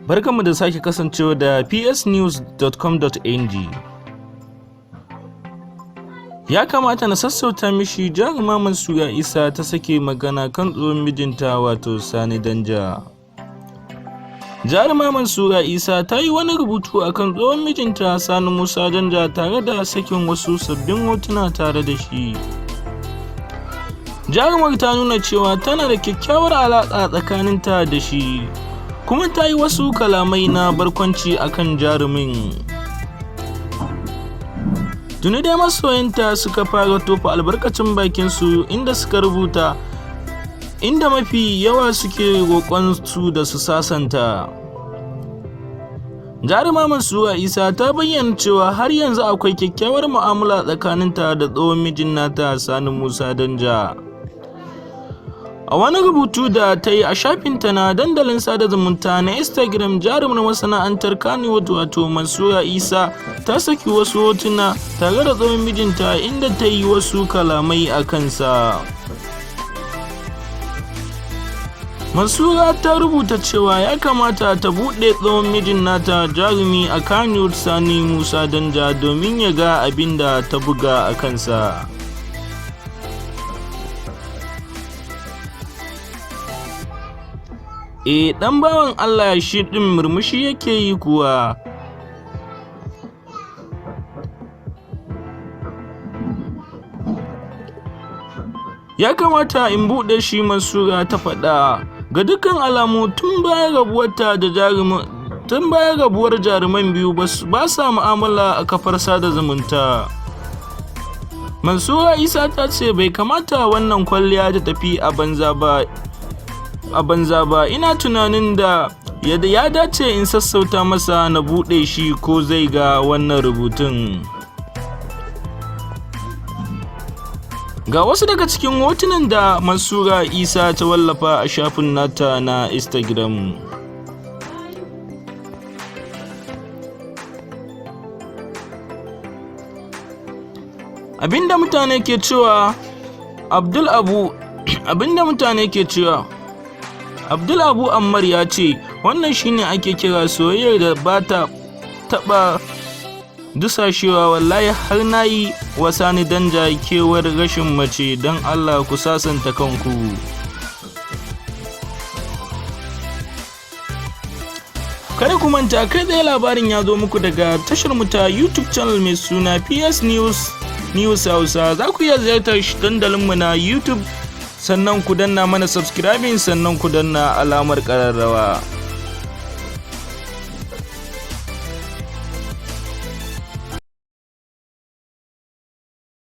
Barkanmu da sake kasancewa da psnews.com.ng. Ya kamata na sassauta mishi Jaruma Mansurah Isa ta sake magana kan tsohon mijinta wato Sani danja. Jaruma Mansurah Isa ta yi wani rubutu akan tsohon mijinta Sani Musa danja tare da sakin wasu sabbin hotuna tare da shi. Jarumar ta nuna cewa tana da kyakkyawar alaƙa tsakaninta da shi, kuma ta yi wasu kalamai na barkwanci akan jarumin. Tuni dai masoyanta suka fara tofa albarkacin bakinsu inda suka rubuta inda mafi yawa suke roƙon su da su sasanta. Jaruma Mansurah Isa ta bayyana cewa har yanzu akwai kyakkyawar mu'amala tsakaninta da tsohon mijin nata Sani Musa danja. A wani rubutu da ta yi a shafinta na dandalin sada zumunta na Instagram, jarumar masana'antar Keywords wato Mansurah Isa ta saki wasu hotuna tare da tsohon mijinta inda ta yi wasu kalamai a kansa. Mansurah ta rubuta cewa ya kamata ta buɗe tsohon mijin nata jarumi a Keywords Sani Musa danja domin ya ga abinda ta buga a kansa. Ɗan bawan Allah shi ɗin murmushi yake yi kuwa. Ya kamata in buɗe shi, Mansurah ta faɗa. Ga dukkan alamu tun bayan rabuwar jaruman biyu ba sa mu'amala a kafar sada zumunta. Mansurah Isa ta ce bai kamata wannan kwalliya ta tafi a banza ba, ina tunanin da ya dace in sassauta masa na buɗe shi ko zai ga wannan rubutun. Ga wasu daga cikin hotunan da Mansurah Isa ta wallafa a shafin nata na Instagram. Abinda mutane ke cewa Abdul Abu Umar ya ce wannan shine ake kira soyayyar da ba ta taɓa dusashewa. Wallahi har na yi wa Sani danja kewar rashin mace, don Allah ku sasanta kanku. Kada ku manta, kai tsaye labarin ya zo muku daga tashar mu ta YouTube channel mai suna PS News Hausa. Za ku iya ziyartar dandalinmu na YouTube, sannan ku danna mana subscribing, sannan ku danna alamar ƙararrawa.